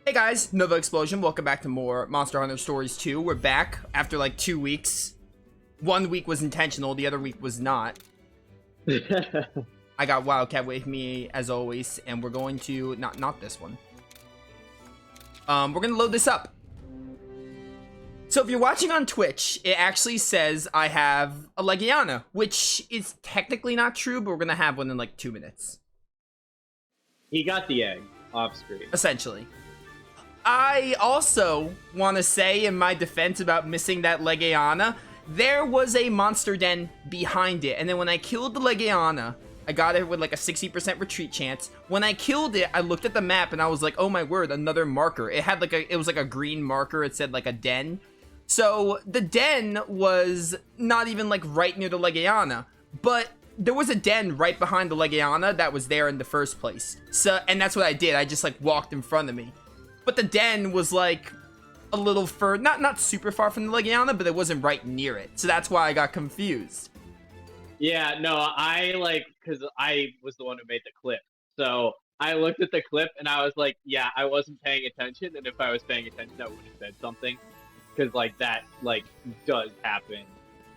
Hey guys, Novaexplosion, welcome back to more Monster Hunter Stories 2. We're back after like 2 weeks. 1 week was intentional, the other week was not. I got Wildcat with me as always, and we're going to not this one. We're gonna load this up. So if you're watching on Twitch, it actually says I have a Legiana, which is technically not true, but we're gonna have one in like 2 minutes. He got the egg off screen. Essentially. I also want to say in my defense about missing that Legiana, there was a monster den behind it. And then when I killed the Legiana, I got it with like a 60% retreat chance. When I killed it, I looked at the map and I was like, oh my word, another marker. It had like it was like a green marker. It said like a den. So the den was not even like right near the Legiana, but there was a den right behind the Legiana that was there in the first place. So, and that's what I did. I just like walked in front of me. But the den was like a little fur, not super far from the Legiana, but it wasn't right near it. So that's why I got confused. Yeah, no, because I was the one who made the clip. So I looked at the clip and I was like, yeah, I wasn't paying attention. And if I was paying attention, I would have said something. Because like that does happen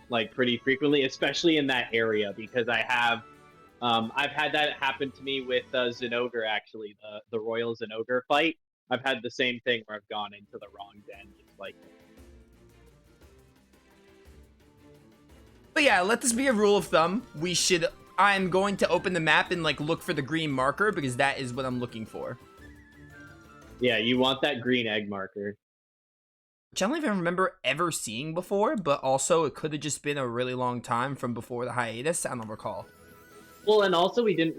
like pretty frequently, especially in that area. Because I've had that happen to me with Zinogre, actually, the Royal Zinogre fight. I've had the same thing where I've gone into the wrong den, just like. But yeah, let this be a rule of thumb. I'm going to open the map and like look for the green marker because that is what I'm looking for. Yeah, you want that green egg marker. Which I don't even remember ever seeing before, but also it could have just been a really long time from before the hiatus. I don't recall. Well, and also we didn't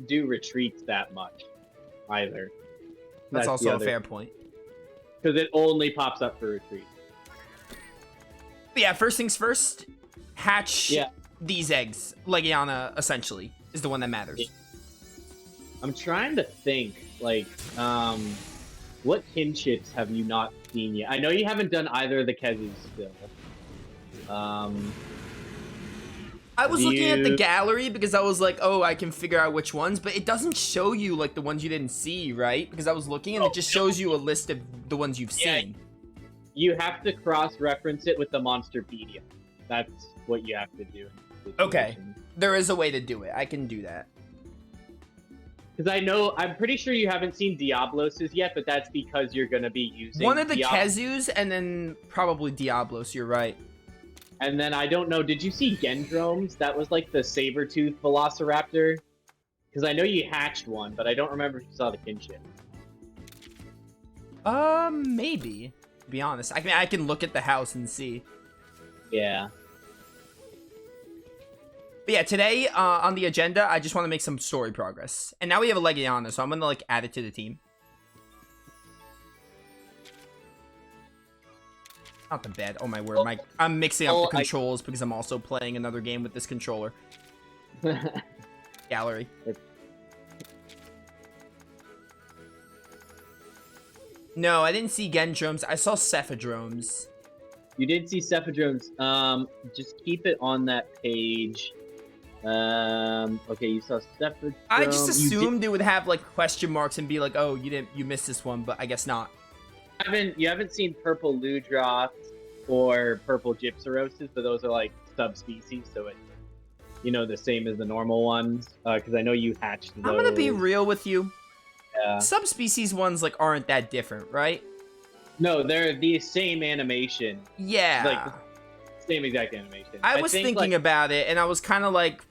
do retreats that much either. That's also a fair point. Because it only pops up for retreat. But yeah, first things first, hatch these eggs. Legiana, essentially, is the one that matters. I'm trying to think, like, what kinships have you not seen yet? I know you haven't done either of the Kezus still. I was looking at the gallery because I was like, oh, I can figure out which ones, but it doesn't show you like the ones you didn't see, right? Because I was looking and it just shows you a list of the ones you've seen. You have to cross-reference it with the Monsterpedia. That's what you have to do. Okay, there is a way to do it. I can do that. Because I'm pretty sure you haven't seen Diablos's yet, but that's because you're going to be using one of the Kezus and then probably Diablos, you're right. And then I don't know, did you see Gendromes? That was like the saber-toothed Velociraptor. Because I know you hatched one, but I don't remember if you saw the kinship. Maybe. To be honest, I can look at the house and see. Yeah. But yeah, today on the agenda, I just want to make some story progress. And now we have a Legiana, so I'm gonna like add it to the team. Not the bed. Oh my word, I'm mixing up the controls because I'm also playing another game with this controller. Gallery. No, I didn't see Gendromes. I saw Cephadromes. You did see Cephadromes. Just keep it on that page. Okay, you saw Cephadromes. I just assumed it would have like question marks and be like, oh, you missed this one, but I guess not. You haven't seen purple Ludroth or purple Gypseroses, but those are like subspecies, so it's the same as the normal ones. Because I know you hatched those. I'm gonna be real with you. Yeah. Subspecies ones like aren't that different, right? No, they're the same animation. Yeah. Like same exact animation. I was thinking about it, and I was kind of like,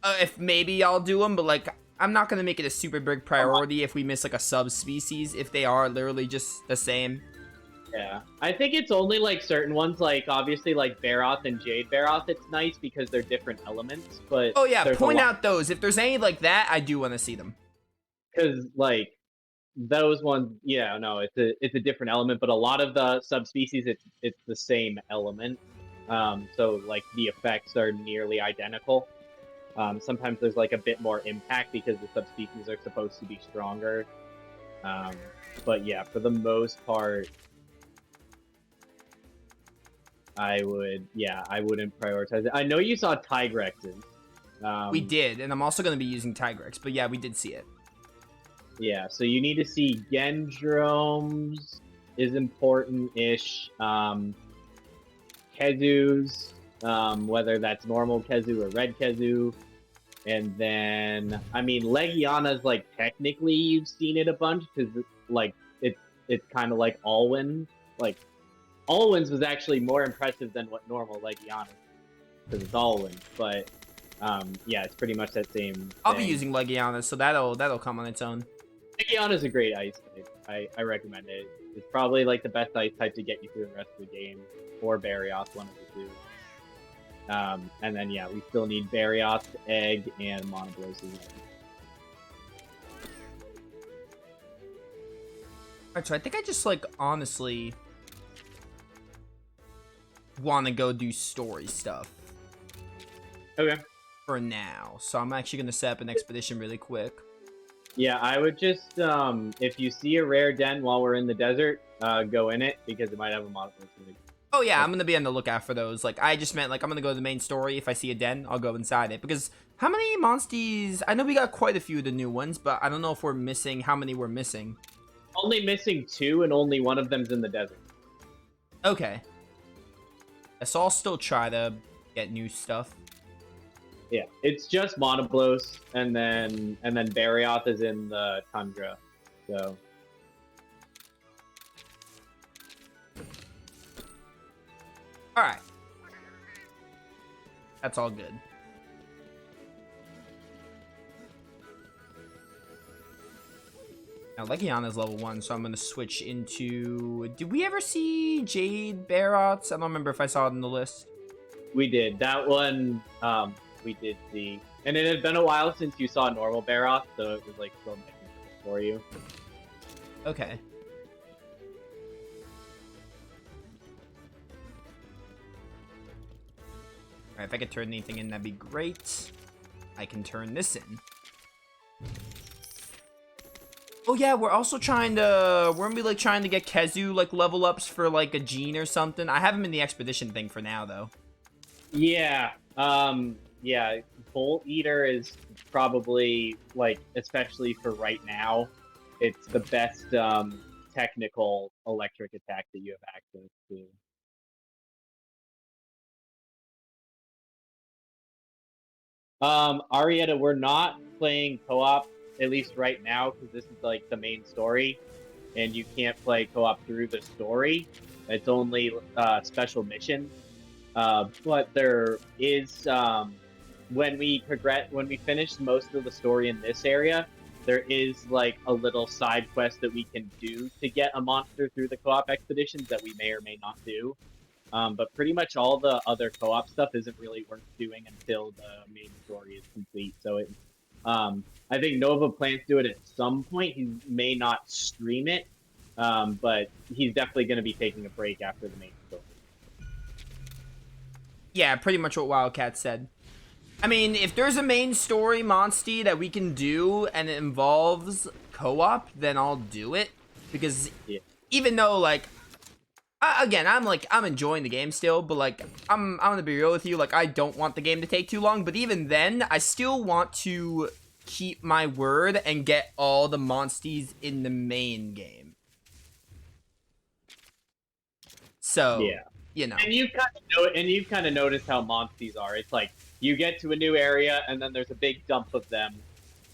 if maybe I'll do them, but like I'm not gonna make it a super big priority if we miss like a subspecies if they are literally just the same. Yeah, I think it's only like certain ones, like obviously like Baroth and Jade Baroth. It's nice because they're different elements. But oh yeah, point out those. If there's any like that, I do want to see them. Because like those ones, yeah, no, it's a different element. But a lot of the subspecies, it's the same element. So like the effects are nearly identical. Sometimes there's like a bit more impact because the subspecies are supposed to be stronger. But yeah, for the most part, I wouldn't prioritize it. I know you saw Tigrexes. We did, and I'm also going to be using Tigrex, but yeah, we did see it. Yeah, so you need to see Gendromes is important-ish. Kezus, whether that's normal Kezu or red Kezu. And then, I mean, Legiana's, like, technically you've seen it a bunch, because, like, it's kind of like Alwyn. Like, Alwyn's was actually more impressive than what normal Legiana is, because it's Alwyn. But, yeah, it's pretty much that same thing. I'll be using Legiana, so that'll come on its own. Legiana's a great ice type. I recommend it. It's probably, like, the best ice type to get you through the rest of the game. Or Barrios, one of the two. And then, yeah, we still need Barrios, Egg, and Monoblosis. Alright, so I think I just, like, honestly want to go do story stuff. Okay. For now. So I'm actually going to set up an expedition really quick. Yeah, I would just, if you see a rare den while we're in the desert, go in it, because it might have a Monoblosis. Oh yeah, I'm gonna be on the lookout for those. Like, I just meant, like, I'm gonna go to the main story. If I see a den, I'll go inside it. Because how many monsties? I know we got quite a few of the new ones, but I don't know if we're missing how many we're missing. Only missing 2, and only one of them's in the desert. Okay. So I'll still try to get new stuff. Yeah, it's just Monoblos, and then Barioth is in the tundra. So. Alright. That's all good. Now, Legiana's level 1, so I'm going to switch into... Did we ever see Jade Barots? I don't remember if I saw it in the list. We did. That one, we did see. And it had been a while since you saw normal Baroth, so it was, like, still making sense for you. Okay. Alright, if I could turn anything in, that'd be great. I can turn this in. Oh yeah, we're also trying to... Weren't we, like, trying to get Kezu, like, level ups for, like, a gene or something? I have him in the expedition thing for now, though. Yeah. Yeah. Bolt Eater is probably, like, especially for right now, it's the best, technical electric attack that you have access to. Arietta, we're not playing co-op, at least right now, because this is, like, the main story, and you can't play co-op through the story. It's only, special mission. But there is, when we finish most of the story in this area, there is, like, a little side quest that we can do to get a monster through the co-op expeditions that we may or may not do. But pretty much all the other co-op stuff isn't really worth doing until the main story is complete. So it, I think Nova plans to do it at some point. He may not stream it, but he's definitely going to be taking a break after the main story. Yeah, pretty much what Wildcat said. I mean, if there's a main story monstie that we can do and it involves co-op, then I'll do it. Because even though, like, again, I'm enjoying the game still, but, like, I'm gonna be real with you, like, I don't want the game to take too long, but even then, I still want to keep my word and get all the monsties in the main game. So, yeah. You know. And you've kind of noticed how monsties are. It's like you get to a new area, and then there's a big dump of them,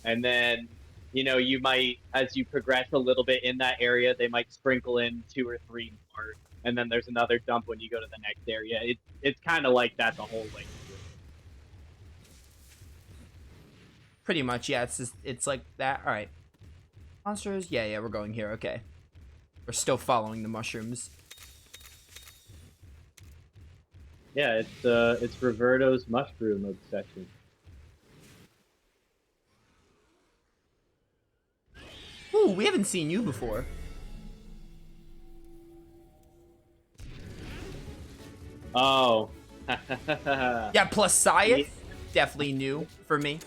and then, you know, you might, as you progress a little bit in that area, they might sprinkle in 2 or 3 more, and then there's another dump when you go to the next area. It's kind of like that the whole way through. Pretty much, yeah. It's like that. All right, monsters. Yeah, we're going here. Okay, we're still following the mushrooms. Yeah, it's Reverto's mushroom obsession. Ooh, we haven't seen you before. Oh. Yeah, plus Scythe, definitely new for me.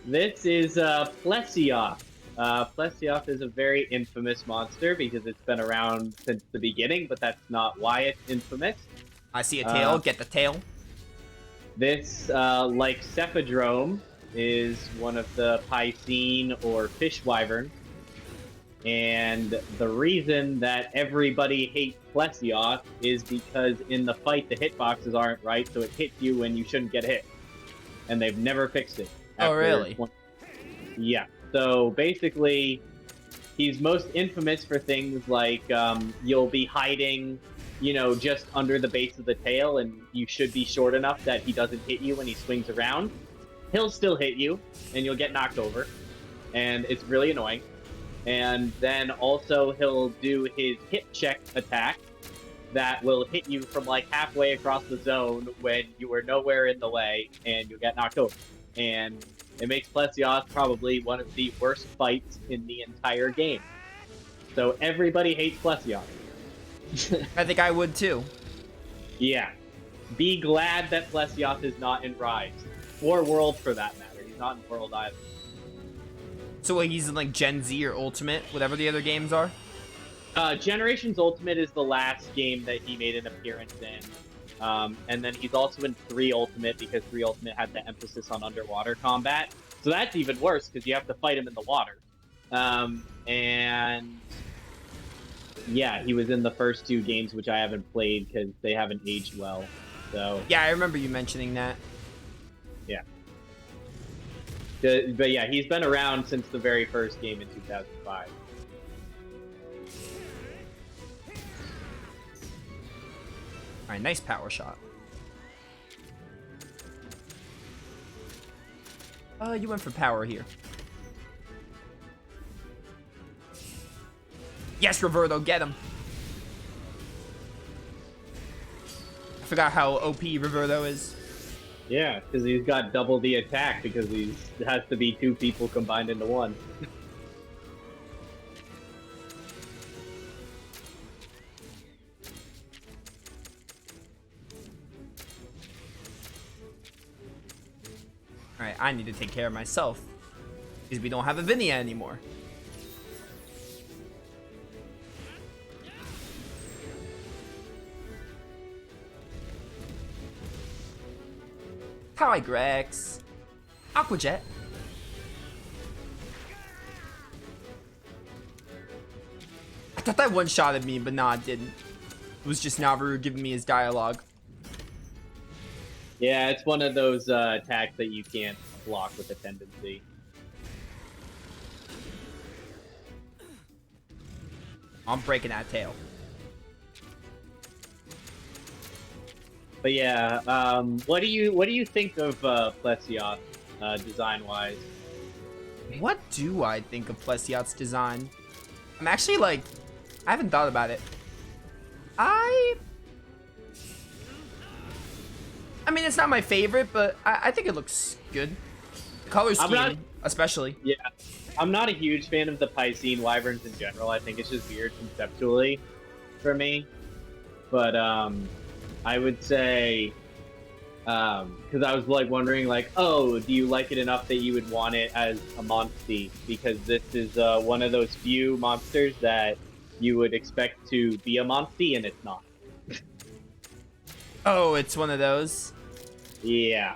This is Plesioth. Plesioth is a very infamous monster because it's been around since the beginning, but that's not why it's infamous. I see a tail, get the tail. This, like Cephadrome, is one of the Piscine or fish wyvern. And the reason that everybody hates Plesioth is because in the fight the hitboxes aren't right, so it hits you when you shouldn't get hit. And they've never fixed it. Oh, really? Yeah. So basically, he's most infamous for things like you'll be hiding, just under the base of the tail, and you should be short enough that he doesn't hit you when he swings around. He'll still hit you, and you'll get knocked over, and it's really annoying. And then also he'll do his hit check attack that will hit you from like halfway across the zone when you were nowhere in the way, and you'll get knocked over. And it makes Plesioth probably one of the worst fights in the entire game. So everybody hates Plesioth. I think I would too. Yeah. Be glad that Plesioth is not in Rise. Or World for that matter. He's not in World either. So what, he's in like Gen Z or Ultimate, whatever the other games are? Generations Ultimate is the last game that he made an appearance in. And then he's also in 3 Ultimate because 3 Ultimate had the emphasis on underwater combat. So that's even worse because you have to fight him in the water. And yeah, he was in the first 2 games, which I haven't played because they haven't aged well. So yeah, I remember you mentioning that. Yeah. But yeah, he's been around since the very first game in 2005. All right, nice power shot. You went for power here. Yes, Reverto, get him. I forgot how OP Reverto is. Yeah, because he's got double the attack because he has to be 2 people combined into 1. Alright, I need to take care of myself. Because we don't have a Vinia anymore. Hi, Grex. Aquajet. I thought that one-shotted me, but nah, it didn't. It was just Navarro giving me his dialogue. Yeah, it's one of those attacks that you can't block with a tendency. I'm breaking that tail. But yeah, what do you think of Plesioth design-wise? What do I think of Plesioth's design? I'm actually like, I haven't thought about it. I mean, it's not my favorite, but I think it looks good. The color scheme, especially. Yeah, I'm not a huge fan of the Piscine Wyverns in general. I think it's just weird conceptually for me. But I would say, because I was like wondering, like, oh, do you like it enough that you would want it as a Monstie? Because this is one of those few monsters that you would expect to be a Monstie, and it's not. Oh, it's one of those? Yeah.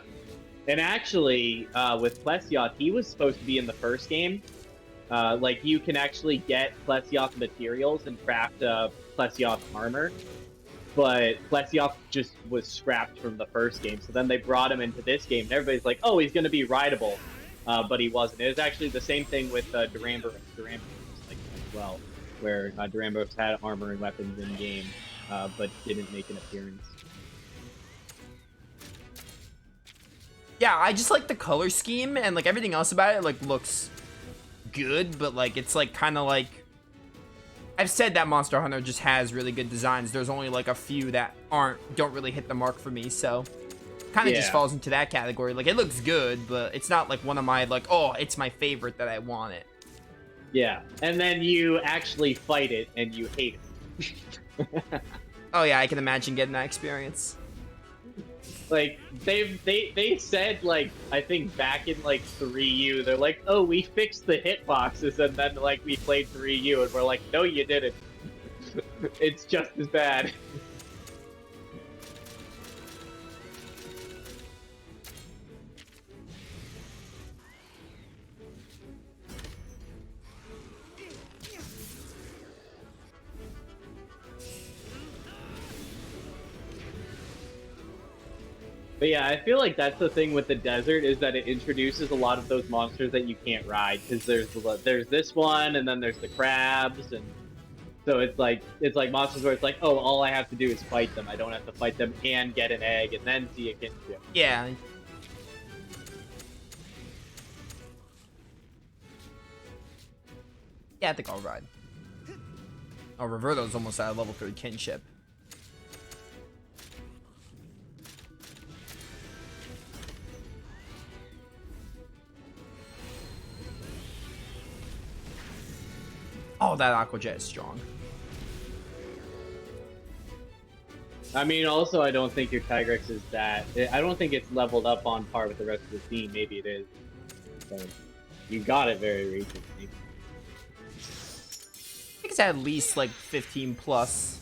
And actually, with Plesioth, he was supposed to be in the first game. Like, you can actually get Plesioth materials and craft Plesioth armor. But Plesioth just was scrapped from the first game. So then they brought him into this game, and everybody's like, oh, he's going to be rideable. But he wasn't. It was actually the same thing with Duramboros. Duramboros like as well, where Duramboros had armor and weapons in game, but didn't make an appearance. Yeah, I just like the color scheme, and like everything else about it like looks good, but like it's like kind of like, I've said that Monster Hunter just has really good designs. There's only like a few that don't really hit the mark for me, so kind of just falls into that category. Like, it looks good, but it's not like one of my like, oh, it's my favorite that I want it. Yeah, and then you actually fight it and you hate it. Oh yeah, I can imagine getting that experience. Like, they said, like, I think back in, like, 3U, they're like, oh, we fixed the hitboxes, and then, like, we played 3U, and we're like, no, you didn't. It's just as bad. But yeah, I feel like that's the thing with the desert is that it introduces a lot of those monsters that you can't ride because there's this one and then there's the crabs and so it's like monsters where it's like, oh, all I have to do is fight them. I don't have to fight them and get an egg and then see a kinship. Yeah. Yeah, I think I'll ride. Oh, Reverto's almost at a level 3 kinship. Oh, that Aqua Jet is strong. I mean, also, I don't think your Tigrex is that. I don't think it's leveled up on par with the rest of the team. Maybe it is. But you got it very recently. I think it's at least like 15 plus.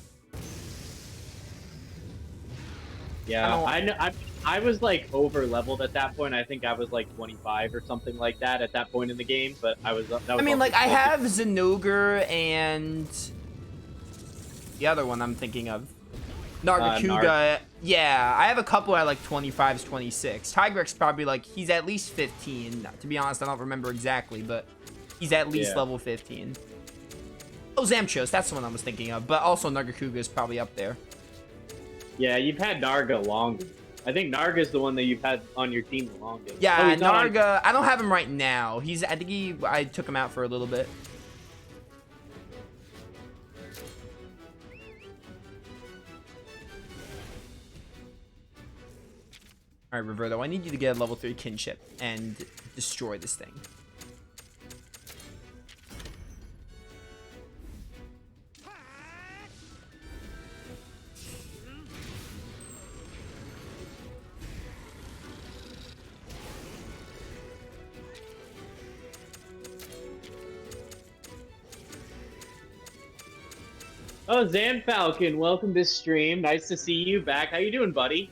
Yeah, I know. I was like over leveled at that point. I think I was like 25 or something like that at that point in the game. But I was. That was I mean, like, I also- have Zinogre and the other one I'm thinking of. Nargacuga. Yeah, I have a couple at like 25s, 26. Tigrex probably like, he's at least 15. To be honest, I don't remember exactly, but he's at least level 15. Oh, Zamchos, that's the one I was thinking of. But also Nargacuga is probably up there. Yeah, you've had Narga longer. I think Narga is the one that you've had on your team the longest. Yeah, Narga, I don't have him right now. I think I took him out for a little bit. All right, Reverto, I need you to get a level 3 kinship and destroy this thing. Oh, Zan Falcon, welcome to stream. Nice to see you back. How you doing, buddy?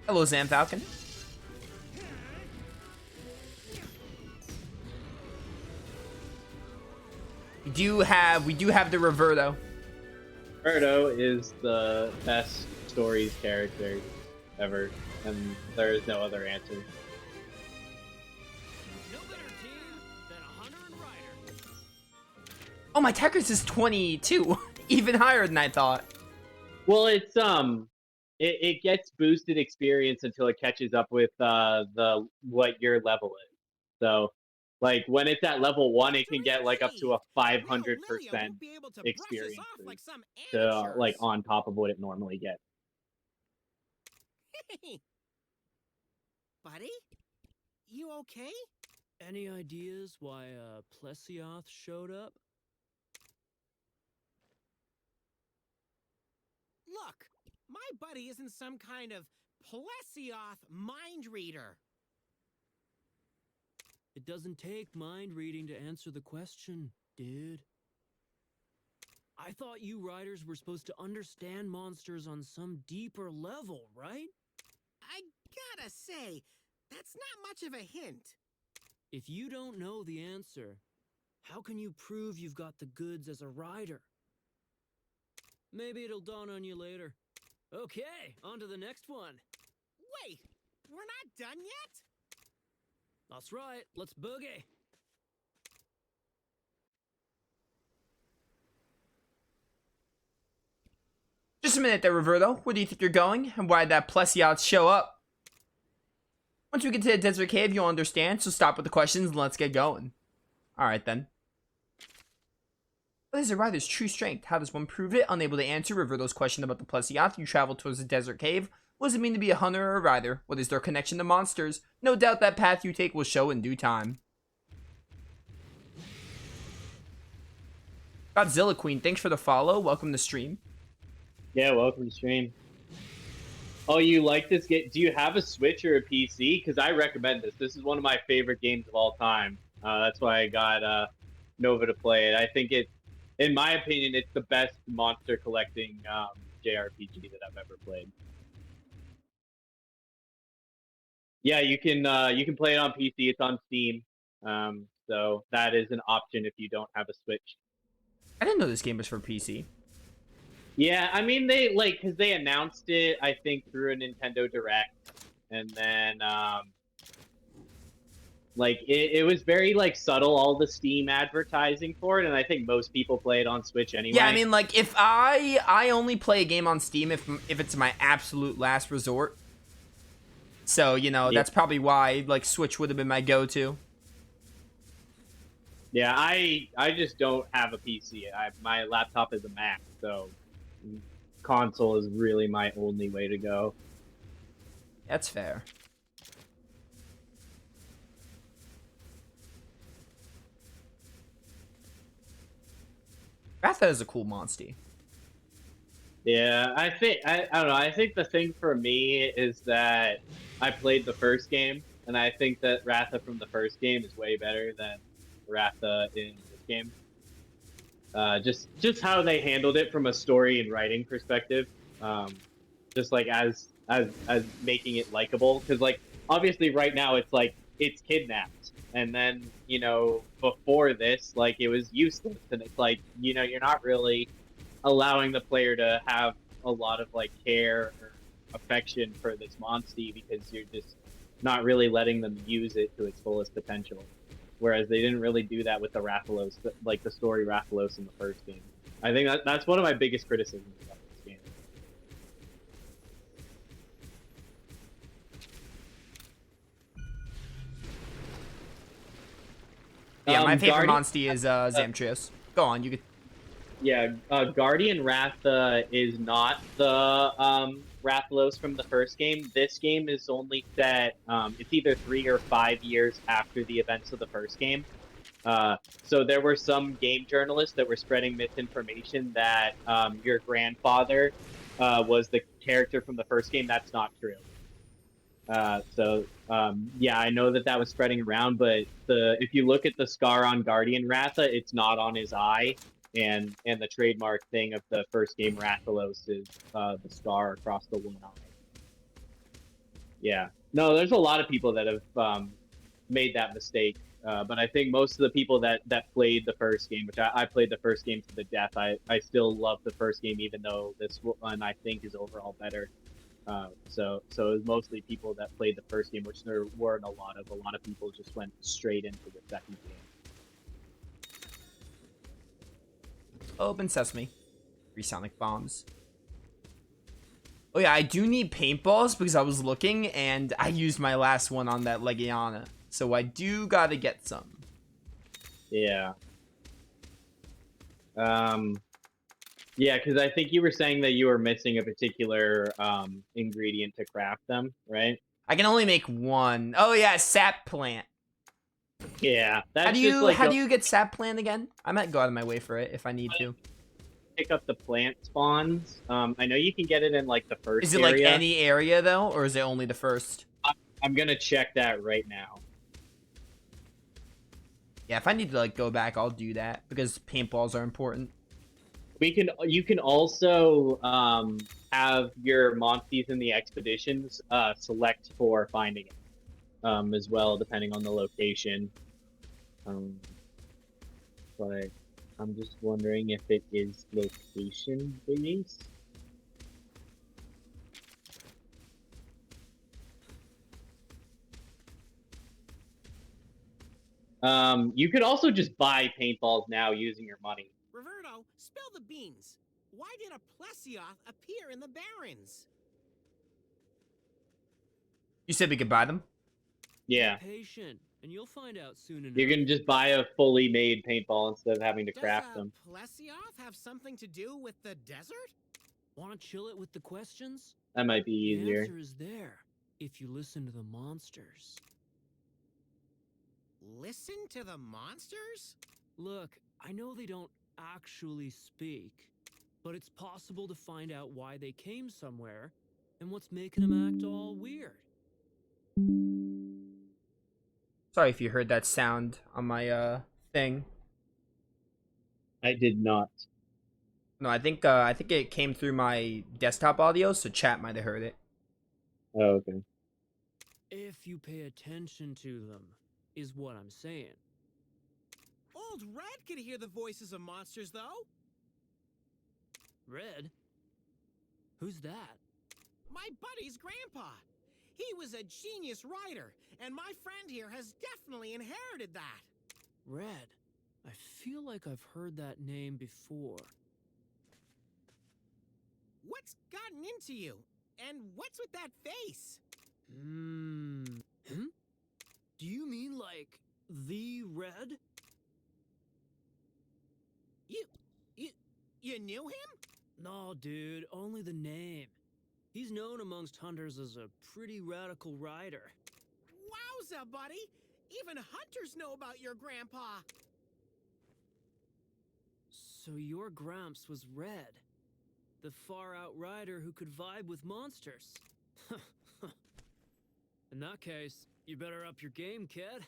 Hello, Zan Falcon. We do have the Reverto. Reverto is the best stories character ever, and there is no other answer. No better team than a hunter and rider. Oh, my Tetris is 22. Even higher than I thought. Well, it gets boosted experience until it catches up with the what your level is. So, like when it's at level 1, it can get like up to a 500% experience Like some to like on top of what it normally gets. Hey, buddy, you okay? Any ideas why Plesioth showed up? Look, my buddy isn't some kind of Plesioth mind reader. It doesn't take mind reading to answer the question, dude. I thought you riders were supposed to understand monsters on some deeper level, right? I gotta say, that's not much of a hint. If you don't know the answer, how can you prove you've got the goods as a rider? Maybe it'll dawn on you later. Okay, on to the next one. Wait, we're not done yet? That's right, let's boogie. Just a minute there, Reverto. Where do you think you're going? And why did that Plesioth show up? Once we get to the desert cave, you'll understand, so stop with the questions and let's get going. Alright then. What is a rider's true strength? How does one prove it? Unable to answer Reverto's question about the Plesioth, you travel towards the desert cave. What does it mean to be a hunter or a rider? What is their connection to monsters? No doubt that path you take will show in due time. Godzilla Queen, thanks for the follow. Welcome to stream. Yeah, welcome to stream. Oh, you like this game? Do you have a Switch or a PC? Because I recommend this. This is one of my favorite games of all time. That's why I got Nova to play it. I think it, in my opinion, it's the best monster collecting JRPG that I've ever played. Yeah, you can play it on PC. It's on Steam. So that is an option if you don't have a Switch. I didn't know this game was for PC. Yeah, I mean they like because they announced it, I think, through a Nintendo Direct, and then like it was very like subtle, all the Steam advertising for it, and I think most people play it on Switch Yeah, I anyway. mean, like, if I only play a game on Steam if it's my absolute last resort. So, you know, Yeah, that's probably why, like, Switch would have been my go-to. yeah. I just don't have a PC. My laptop is a Mac, so console is really my only way to go. That's fair. Ratha is a cool monster. Yeah, I don't know. I think the thing for me is that I played the first game, and I think that Ratha from the first game is way better than Ratha in this game. Just how they handled it from a story and writing perspective. Just like as making it likable, because like obviously right now it's like it's kidnapped, and then before this like it was useless, and it's like you're not really allowing the player to have a lot of like care or affection for this Monstie because you're just not really letting them use it to its fullest potential. Whereas they didn't really do that with the Rathalos, like the story Rathalos in the first game. I think that's one of my biggest criticisms about this game. Yeah, my favorite Guardian, monster is Zamtrios. Go on, you could. yeah, Guardian Ratha is not the Rathalos from the first game. This game is only set. It's either 3 or 5 years after the events of the first game. So there were some game journalists that were spreading misinformation that your grandfather was the character from the first game. That's not true. Yeah, I know that was spreading around, but if you look at the scar on Guardian Ratha, it's not on his eye, and the trademark thing of the first game Rathalos is the scar across the one eye. Yeah, no, there's a lot of people that have made that mistake. But I think most of the people that played the first game, which I played the first game to the death, I still love the first game, even though this one I think is overall better. So it was mostly people that played the first game, which there weren't a lot of. A lot of people just went straight into the second game. Open sesame. 3 sonic bombs. Oh yeah, I do need paintballs because I was looking and I used my last one on that Legiana. So I do gotta get some. Yeah. Yeah, because I think you were saying that you were missing a particular ingredient to craft them, right? I can only make one. Oh yeah, sap plant. Yeah, that's How do just you like how do you get sap plant again? I might go out of my way for it if I need to. pick up the plant spawns. I know you can get it in like the first Is it area. like any area though, or is it only the first? I'm gonna check that right now. Yeah, if I need to like go back, I'll do that because paintballs are important. You can also have your monsters in the expeditions select for finding it as well, depending on the location. But I'm just wondering if it is location based. You could also just buy paintballs now using your money. Reverto, spill the beans. Why did a Plesioth appear in the Barrens? You said we could buy them? Yeah. Be patient, and you'll find out soon enough. You can just buy a fully made paintball instead of having to craft them. Does Plesioth have something to do with the desert? Want to chill it with the questions? That might be The easier. answer is there, if you listen to the monsters. Listen to the monsters? Look, I know they don't actually speak, but it's possible to find out why they came somewhere and what's making them act all weird. Sorry if you heard that sound on my thing. I did not. No, I think it came through my desktop audio, so chat might have heard it. Oh, okay. If you pay attention to them, is what I'm saying. Old Red could hear the voices of monsters, though. Red? Who's that? My buddy's grandpa. He was a genius writer, and my friend here has definitely inherited that. Red. I feel like I've heard that name before. What's gotten into you? And what's with that face? Hmm. Do you mean like the Red? You knew him? No, dude, only the name. He's known amongst hunters as a pretty radical rider. Wowza, buddy! Even hunters know about your grandpa. So your Gramps was Red, the far-out rider who could vibe with monsters. In that case, you better up your game, kid.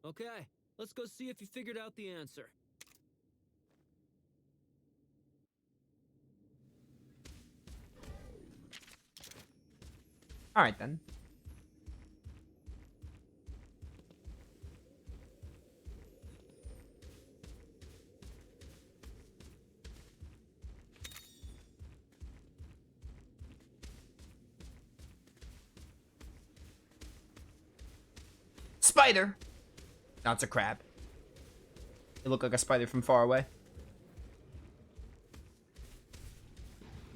Okay, let's go see if you figured out the answer. All right then. Spider. No, it's a crab. It looked like a spider from far away.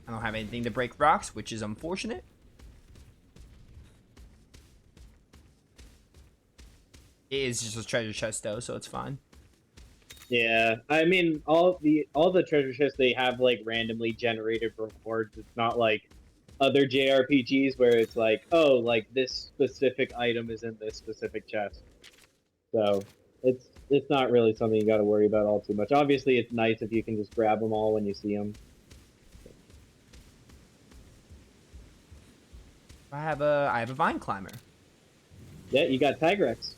I don't have anything to break rocks, which is unfortunate. It is just a treasure chest though, so it's fine. Yeah, I mean, all the treasure chests, they have like randomly generated rewards. It's not like other JRPGs where it's like, oh, like this specific item is in this specific chest. So it's not really something you got to worry about all too much. Obviously, it's nice if you can just grab them all when you see them. I have a vine climber. Yeah, you got Tigrex.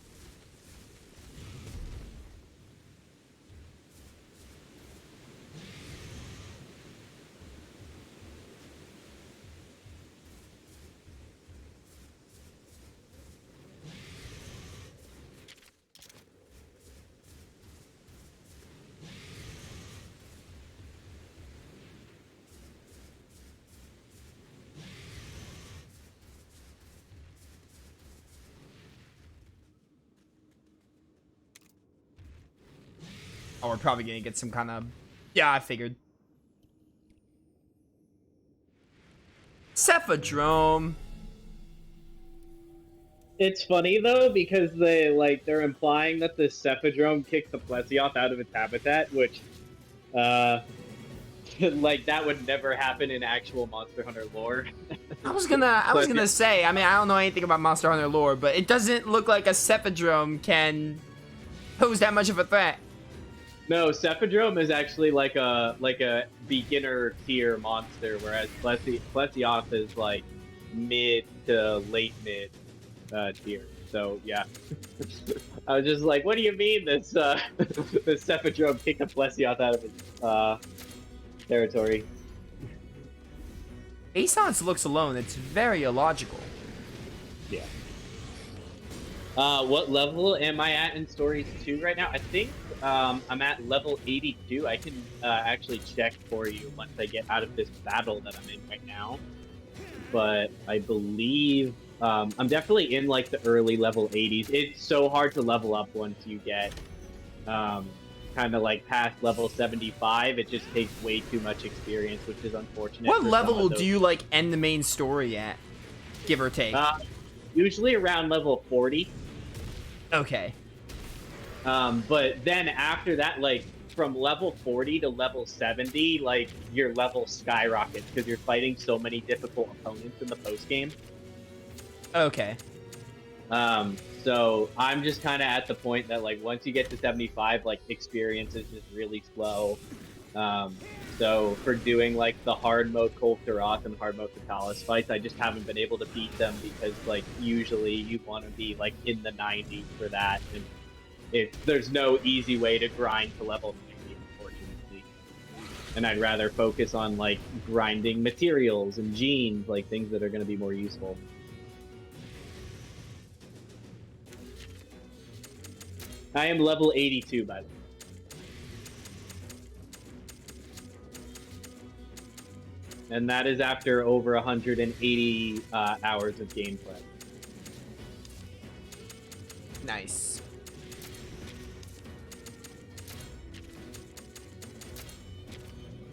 Oh, we're probably gonna get some kind of... Yeah, I figured. Cephadrome. It's funny though because they're implying that the Cephadrome kicked the Plesioth out of its habitat, which like that would never happen in actual Monster Hunter lore. I was gonna say, I mean, I don't know anything about Monster Hunter lore, but it doesn't look like a Cephadrome can pose that much of a threat. No, Cephadrome is actually like a beginner tier monster, whereas Plesioth is like mid to late mid tier. So yeah, I was just like, what do you mean this this Cephadrome kicked the Plesioth out of its territory? Based on its looks alone, it's very illogical. Yeah. What level am I at in Stories 2 right now? I think I'm at level 82. I can actually check for you once I get out of this battle that I'm in right now. But I believe I'm definitely in like the early level 80s. It's so hard to level up once you get kind of like past level 75. It just takes way too much experience, which is unfortunate. What level do you like end the main story at, give or take? Usually around level 40. Okay. But then after that, like from level 40 to level 70, like your level skyrockets because you're fighting so many difficult opponents in the post game. Okay. So I'm just kind of at the point that like once you get to 75, like experience is just really slow. So for doing like the hard mode Kolteroth and hard mode Fatalis fights, I just haven't been able to beat them because like usually you want to be like in the 90s for that, and there's no easy way to grind to level 90, unfortunately. And I'd rather focus on like grinding materials and genes, like things that are going to be more useful. I am level 82, by the way. and that is after over 180 hours of gameplay. Nice.